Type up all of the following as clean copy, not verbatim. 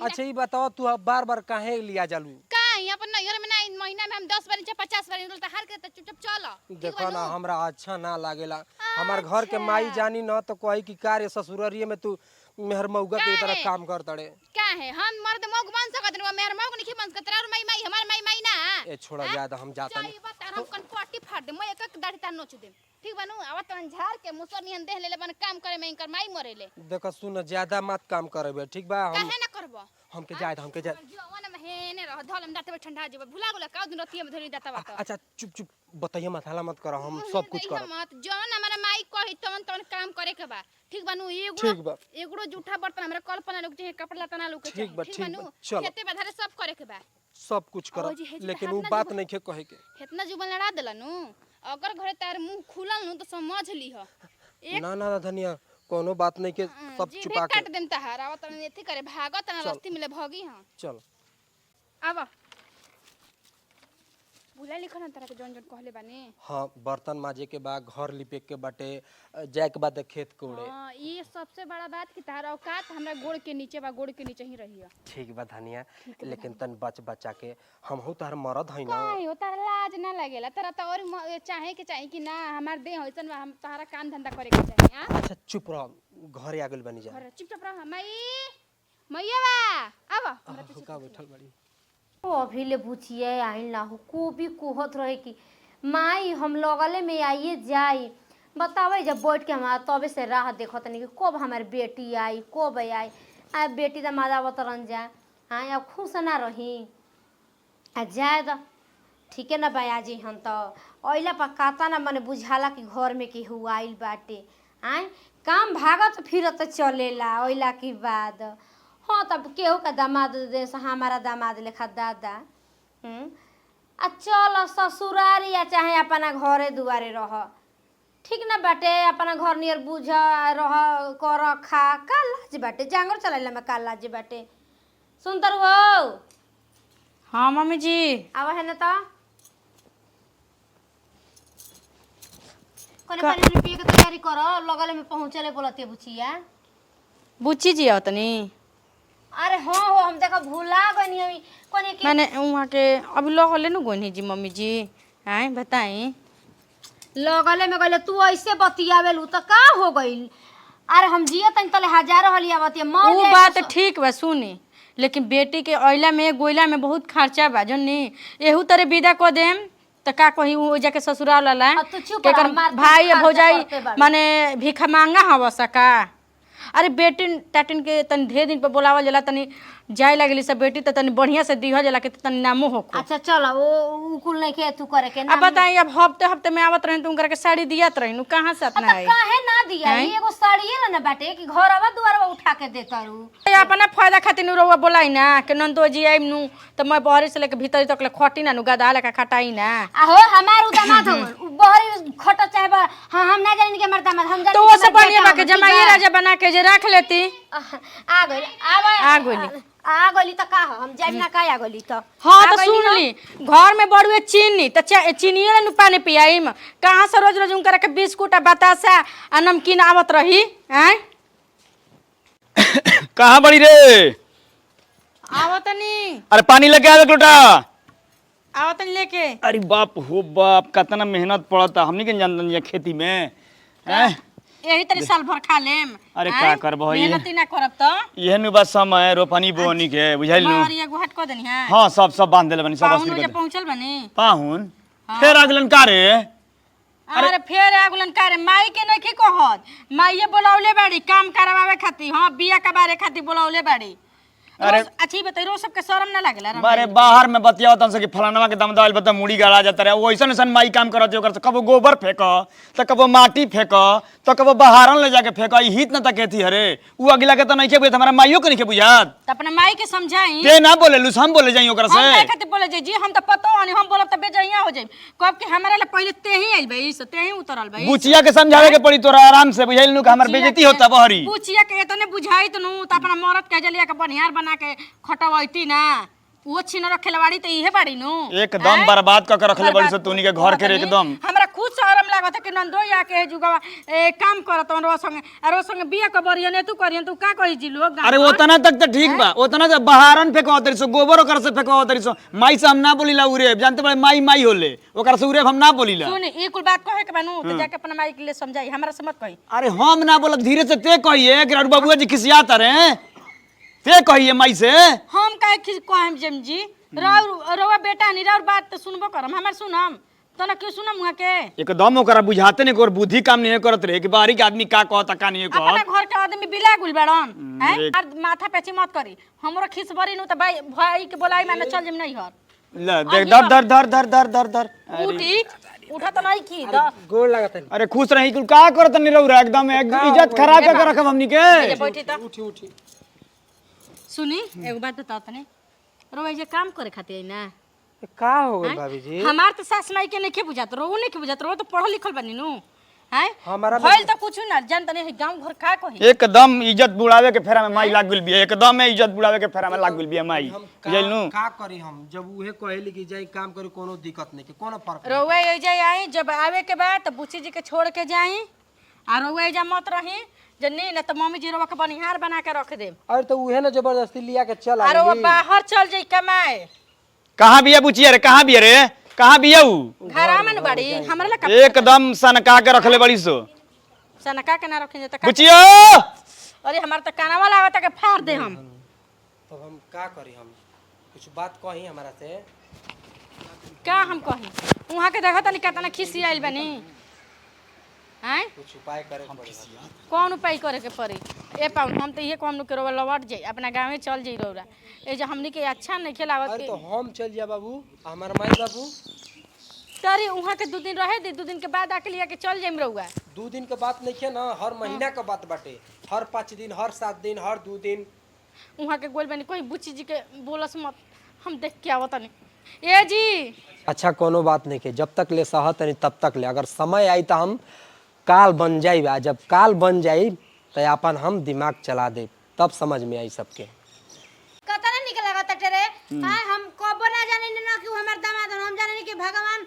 अच्छा ये बताओ तू बार बार काहे लिया जालू काहे अपन नैहर में ना महीना में हम 10 बार नीचे 50 बार निकलता हर के चुपचाप चल। देखो ना हमरा अच्छा ना लागेला हमार घर के माई जानी न तो कही कि कार्य ससुररिये में तू मेहर मौगा के तरह काम कर तड़े काहे हम मर्द मौग बन सकत न मेहर मौग नहीं बन सकत और माई माई हमार माई माई ना ए छोड़ा ज्यादा हम जाता नहीं हम कन पार्टी फाड़ दे मैं एक दाढ़ी तार नोच दे ठीक बनू आवत तन झाड़ के मुसर नियन देह लेले बन काम करे में इनकर माई मरेले। देखो सुन ज्यादा मत काम करबे ठीक बा हम काहे ना करबो हमके जाए जवान में हेने रह धलम दाते ठंडा जेबे भुला गेला का दिन रतिया में धरी दाता बात। अच्छा चुप चुप बताइए मसाला मत करो हम सब कुछ करो मत जौन हमारा माई कही तवन तवन काम करे के बा ठीक बनू एगो जूठा बर्तन हमरा कल्पना लोग चाहिए कपड़ा तना लोग के ठीक बनू खेते बाधारे सब करे के बा सब कुछ करो लेकिन वो बात नहीं के कहे के इतना जुबान लड़ा देलनु अगर घरे तार मुंह खुलल नु तो समझ लीह ना ना धनिया कोनो बात नहीं के सब छुपा के काट देम तहार आवत न एथी करे भागत न रस्ती मिले भगी हां चल आवा भुला लिखन तरह के जौन जौन कहले बानी। हां बर्तन माजे के बाद घर लिपे के बाटे जाए के बाद खेत कोड़े हां ये सबसे बड़ा बात कि तार औकात हमरा गोड़ के नीचे बा गोड़ के नीचे ही रहिया ठीक बा धनिया लेकिन तन बचा के हम हो तार मरद है ना काहे हो तार लाज ना लगेला तारा तो और चाहे कि ना हमार देह होइसन हम तारा काम धंधा करे के चाही। हां अच्छा चुप रह घर आ गेल बनी जा घर चुपचाप रह मई मैया आवा हमरा पीछे का बैठल बड़ी ओ अभी ले बुझिए आइल ना हो को भी कोहत रहे कि माई हम लगले में आइए जाई बतावे जब बैठ के हमारा तबे से राह देखत नहीं कि कब हमारी बेटी आई कब आई आ बेटी दा मादा बतरन जा हाँ अब खुश ना रही आ जाए द ठीक है ना बयाजी हम तो अइला पर काता ना मने बुझाला कि घर में केहू आइल बाटे आए काम भागत फिरत चलेला अइला के बाद हाँ तब केहू का दामाद दे हमारा दामाद लेखा दादा आ चल ससुरारी या चाहे अपना घरे दुआरे रह ठीक ना बाटे अपना घर नियर बुझ रह कर खा का लाज बाटे जांगर चलाइला में का लाज बाटे सुनतर हो। हाँ मम्मी जी आवा है ना तो कोने पानी पिए के तैयारी करो लगले में पहुंचले बोलते बुचिया बुच्ची जी आवतनी अरे हाँ हो हम देखो भूला गनी हम कोने के मैंने वहाँ के अभी लगले न गोनी जी मम्मी जी आए बताई लगले में गले तू ऐसे बतियावेलू तो का हो गइल अरे हम जिए तन तले हजारों हलिया बतिया मर वो बात ठीक बा सुनी लेकिन बेटी के ऑयला में गोइला में बहुत खर्चा बा जन्नी एहू तरह विदा को देम तो का कही वो जाके ससुराल वाला भाई भौजाई माने भिखा मांगा हवा सका अरे बेटी टाटिन के तनी ढेर दिन पे बोलावल जाला तनी जाए लागली सब बेटी तो तनी बढ़िया से दिह जाला के तनी नामो हो। अच्छा चलो वो कुल नहीं के तू करे के अब बताई अब हफ्ते हफ्ते में आवत रही तुम करके साड़ी दियात रही नु कहां से अपना है काहे ना दिया एगो साड़ीए ना बाटे कि घरवा दुआरवा उठा के देता रू अपना फायदा खातिर नु रउवा बोलाई ना कि नंदो जी आइम नु त मैं बहरी से लेके भीतर तक ले खटी ना नु गदा लेके खटाई ना आहो हमार दामाद हो बहरी खट चाहे बा हां हम ना जानी के हमार दामाद हम जानी तो वो सब बढ़िया बा के जमाई राजा बना के जे रख लेती आ गइल आ गइली त का हम जाइम ना का आ गइली त हां तो सुन ली घर में बड़ुए चीनी त चीनीए नु पानी पियाईम कहां से रोज रोज उनकर के बिस्कुट आ बतासा आ नमकीन आवत रही हैं कहां बड़ी रे आवतनी अरे पानी लेके आ लोटा आवतनी लेके अरे बाप हो बाप कितना मेहनत पड़ता हमनी के जानतन ये खेती में हैं यही तरी साल भर खा लेम अरे का करबो मेहनत ना करब त ये नु बस समय रोपनी बोनी के बुझाइल नु और ये गुहट को देनी है हां सब बांध देले बनी सब पाहुन अस्सी जे कर पहुंचल बनी पाहुन फिर अगलन का रे अरे फिर आगुलन करे माई के नहीं कहत माईए बोलावले बाड़ी काम करवावे खातिर हां बिया के बारे खातिर बोलावले बाड़ी अरे अच्छी बताई रो सबके शर्म ना लागला अरे बाहर में बतियावत तन से कि फलानवा के दम दाल बता मुड़ी गाड़ा जाता रे ओइसन ऐसन माई काम करत ओकर कबो गोबर फेंक त कबो माटी फेंक त कबो बहारन ले जाके फेंक ई हित न त केथी हरे उ अगला के त नहीं के बुझत हमरा माईयो के नहीं के बुझत त अपना माई के समझाई ते ना बोले लुस हम बोले जाई ओकर से हम कहते बोले जी हम त पतो हनी हम बोलब त बेजइया हो जाई कब के हमरा ले पहले ते ही आइल भाई से ते ही उतरल भाई बुचिया के समझावे के पड़ी तोरा आराम से बुझाइल नु कि हमर बेइज्जती होता बहरी बुचिया के तने बुझाई त नु त अपना मरद के जलिया के बनिहार बना के खटवैती ना वो छिन रखेलवाड़ी त इहे बाड़ी नु एकदम बर्बाद क के रखले बड़ी से तोनी के घर के एकदम हमरा खुद शहर शर्म लागत है कि नंदो या के जुगवा काम करत रो संगे अरो संगे बिया के बरियने तू करियन तू का कहि जी लोग अरे उतना तक तो ठीक बा उतना तो बहारन फेंको तरी सो गोबर ओकर से फेंको तरी सो माई से हम ना बोलीला उरे जानते बड़े माई माई होले ओकर से उरे हम ना बोलीला सुन ई कुल बात कहे के बानू तो जाके अपना माई के लिए समझाई हमरा से मत कही अरे हम ना बोला धीरे से ते कहिए कि बाबूआ जी खिसियाता रे ते कहिए माई से हम काहे कहम जम जी रवा बेटा नी राउर बात तो सुनबो करम हमर सुनम तना क्यों सुनम हुआ के एकदम ओकरा बुझाते नहीं और बुद्धि काम नहीं करत रहे कि बाहरी के आदमी का कहता का नहीं अपना कहत घर के आदमी बिला गुल बड़न हैं माथा पेची मत करी हमरो खिस बरी नु त भाई भाई के बोलाई माने चल जम नहीं हर ले देख धर धर धर धर धर धर धर उठी उठा तो नहीं की द गोड़ लागत है। अरे खुश रही कुल का करत नहीं रहुरा एकदम इज्जत खराब कर रखब हमनी के बैठी त उठी उठी सुनी एगो बात बता तने रो जे काम करे खातिर आई ना का हो गई भाभी जी? हमार तो सास माई के नहीं बुझात रो नहीं बुझात रो तो पढ़ल लिखल बनी नु हैं हमारा भइल तो कुछ ना जान तने गांव घर का कही एकदम इज्जत बुढ़ावे के फेरा में माई लाग गेल बिया एकदम में इज्जत बुढ़ावे के फेरा में लाग गेल बिया माई बुझलनु का करी हम जब उहे कहली कि जाई काम करी कोनो दिक्कत नहीं के कोनो फर्क नहीं। रोवे एजे आई जब आवे के बाद तो बुची जी के छोड़ के जाई आ रोवे एजा मत रही जन्नी न तो मम्मी जी रोवा के बनिहार बना के रख दे अरे तो उहे ना जबरदस्ती लिया के चल आ रोवा आवेली। बाहर चल जाई कमाए कहां बिया बुचिया रे कहां बिया रे कहां बिया ऊ घरा में न बड़ी हमरा ला एकदम सनका के रखले बड़ी सो सनका के ना रखी त बुचिया अरे हमार त कानावा लागत के फाड़ दे हम तो हम का करी हम कुछ बात कही हमरा से का हम कही वहां के देखा तनी केतना खिसी आइल बनी हैं कुछ उपाय करे के पड़ी। कौन उपाय करे के पड़ी ए पाउन हम तो ये को हम लोग के रोवा लौट जाई अपना गांव में चल जाई रौरा ए जो हमनी के अच्छा नहीं खिलावत अरे के तो हम चल जा बाबू हमार माई बाबू तारी वहां के 2 दिन रहे दे 2 दिन के बाद आके लिया के चल जाइम रहुआ 2 दिन के बात नहीं है ना हर महीना का बात बाटे हर 5 दिन हर 7 दिन हर 2 दिन वहां के गोल बनी कोई बुच्ची जी के बोलस मत हम देख के आवत नहीं ए जी अच्छा कोनो बात नहीं के जब तक ले सहत नहीं तब तक ले अगर समय आई तो हम काल बन जाई जब काल बन जाई तो अपन हम दिमाग चला दे तब समझ में आई सबके कतना निक लागत रे हां हम कबो ना जाने ना कि हमर दामाद हम जाने कि भगवान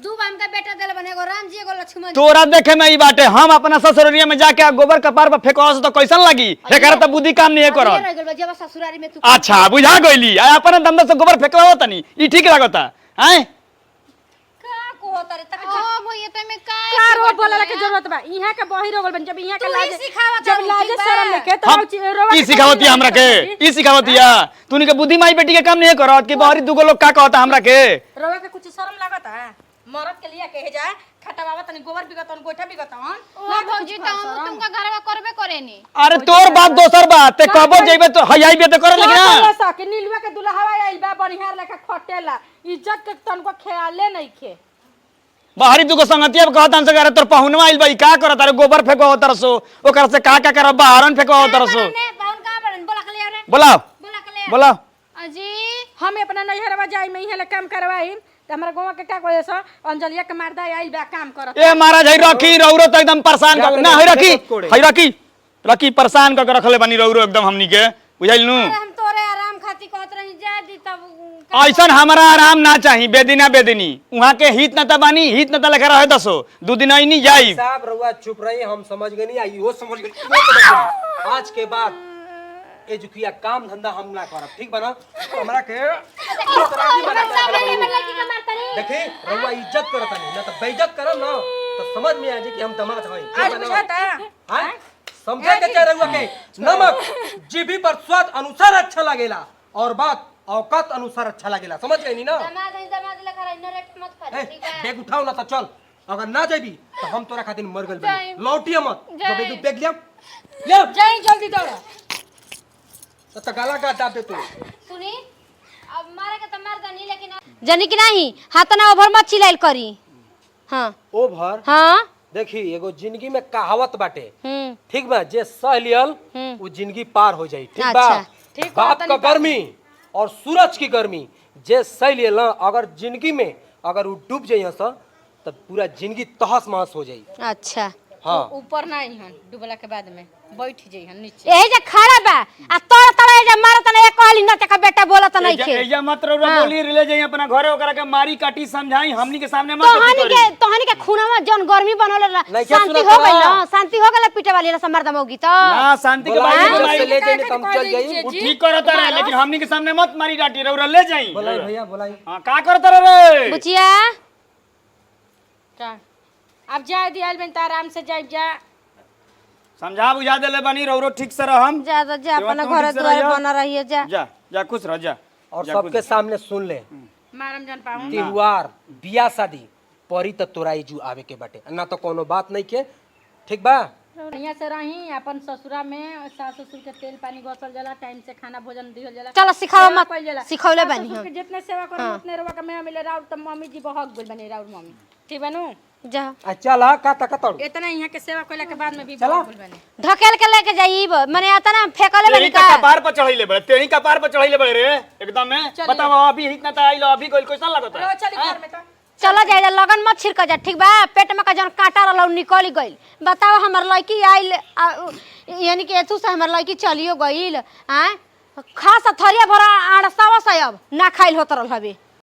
दू बाम का बेटा देले बने एगो राम जी एगो लक्ष्मण तोरा देखे में ई बाटे हम अपना ससुररिया में जाके गोबर कपार पर फेंकवास तो कैसन लगी एकर त बुद्धि काम नहीं करत रह गेल जब ससुरारी में तू अच्छा बुझा गइली आ अपना दम से गोबर फेंकवाओ तनी ई ठीक लागता हैं का को तारे तक ओ भैया त में का का रो बोलला के जरूरत बा इहां के बहिर हो गल बन जब इहां के तू लाज ही सिखावत जब हमी, लाज ठीक बा? शर्म लेके तो हम रोवा ई सिखावती हमरा के ई सिखावती तूनी के बुद्धि माई बेटी के काम नहीं करत कि बाहरी दुगो लोग का कहता हमरा के रोवा के कुछ शर्म लागत है मरद के लिए कहे जाए खटवावा तनी गोबर बिगतन गोइठा बिगतन ओ भौजी त हम तुमका घरवा करबे करेनी अरे तोर बात दोसर बात ते कबो जेबे तो हयाई बे तो कर लेकिन ना सके नीलुआ के दुल्हावा आइल बा बनिहार लेखा खटेला इज्जत के तनको ख्याले नहीं खे बाहरी दुगो संगतिया कहतन से अरे तोर पहुनवा आइल बई का करत अरे गोबर फेंको तरसो ओकर से का करब बाहरन फेंको तरसो ने पाउन का बड़न बोला के ले रे बोलाओ बोला के ले बोलाओ अजी हम अपना नैहरवा जाई में इहे ले काम करवाई त हमरा गांव के का कहे छ अंजलिया के मारदा आइल बा काम करत ए महाराज हई रखी रौरो तो एकदम परेशान कर ना हई रखी परेशान कर रखले बनी रौरो एकदम हमनी के बुझाइल नु हम तोरे आराम खाती कहत रही जा दी तब ऐसन हमारा आराम ना चाहिए बेदिना बेदिनी वहां के हित न तबानी हित न तलखा रहे दसो 2 दिन आई नहीं जाई साहब रउआ चुप रही हम समझ गए नहीं आई वो समझ गए आज के बाद ए जुकिया काम धंधा हम ना करब ठीक बना हमरा के देखी रउआ इज्जत करत नहीं ना तो बेइज्जत करब ना तो समझ में आ जाए कि हम दमाद हई आज बुझाता हां समझे के चाहे रउआ के नमक जीभी पर स्वाद अनुसार अच्छा लागेला और बात औकात अनुसार अच्छा लागेला समझ गई नी ना दामाद लेकर आई नरेट मत कर ठीक है बैग उठाओ ना तो चल अगर ना जाबी तो हम तोरा खातिर मर गइल बनी लौटिए मत जो बैग लिया ले जाई जल्दी दौड़ा तो गाला का दाब दे तू सुनी अब मारे के त मार दनी लेकिन जनी कि नहीं हाथ ना ओभर मत चिल्लाइल करी हां ओभर हां देखी एगो जिंदगी में कहावत बाटे ठीक बा जे सह लियल वो जिंदगी पार हो जाई ठीक बा ठीक बात का गर्मी और सूरज की गर्मी जे सह लियल ना अगर जिंदगी में अगर वो डूब जाइए सा तब पूरा जिंदगी तहस महस हो जाई अच्छा हाँ ऊपर नहीं हन डूबला के बाद में बैठ जाई हन नीचे यही जे खड़ा बा आ तोड़ तोड़ जे मारत ना एक कहली ना तका बेटा बोलत आवत नहीं खे एजा मत रौरा बोली ले जाई अपना घरे ओकरा के मारी काटी समझाई हमनी के सामने मत करी तोहनी के खूनवा जौन गर्मी बनोले नहीं क्या शांति सुना हो था? गइल ना शांति हो गइल पीटे वाली ना मर्द मौगी तो ना शांति के बोलाई बात घर से में ले जाइए तो हम चल जाइए। वो ठीक करत रहे लेकिन हमनी के सामने मत मारी डाटी रौरा ले जाई बोलाई भैया बोलाई। हां का करत रे बुचिया का अब जा दियाल बन त आराम से जाइब जा समझा बुझा देले बनी रौरो ठीक से रहम जा जा अपना घर द्वार बना रहिए जा जा जा खुश रह जा और सबके सामने सुन ले मारम जान पाऊं त्योहार बियाह शादी परी त तोरा इजू आवे के बाटे ना तो कोनो बात नहीं के ठीक बा। यहाँ से रही अपन ससुरा में सास ससुर के तेल पानी गसल जाला टाइम से खाना भोजन दिहल जाला चलो सिखाओ सेवा मत कइल जाला। सिखौले सास बानी ससुर हम के जितने सेवा करो उतने रवा के मैं मिले राउर त मम्मी जी बहक बोल बने राउर मम्मी ठीक बनू जा चल का तक तोड़ इतना यहाँ के सेवा कइला के बाद में भी चला। बहक बोल बने ढकेल के लेके जाइब माने आता ना फेकले तेही बानी का का कपार पर चढ़ाइले बड़े तेही कपार पर चढ़ाइले बड़े रे एकदम में बताओ अभी इतना त आइलो अभी कोई कैसा लागत है चली घर में तो चलो जाए लगन मत छिड़क जा ठीक बा पेट में का जन कांटा रहल निकल गइल बताओ हमर लड़की आइल यानी कि एतु से हमर लड़की चलियो गइल हैं खास थरिया भरा आड़सावा से अब ना खाइल होत रहल हवे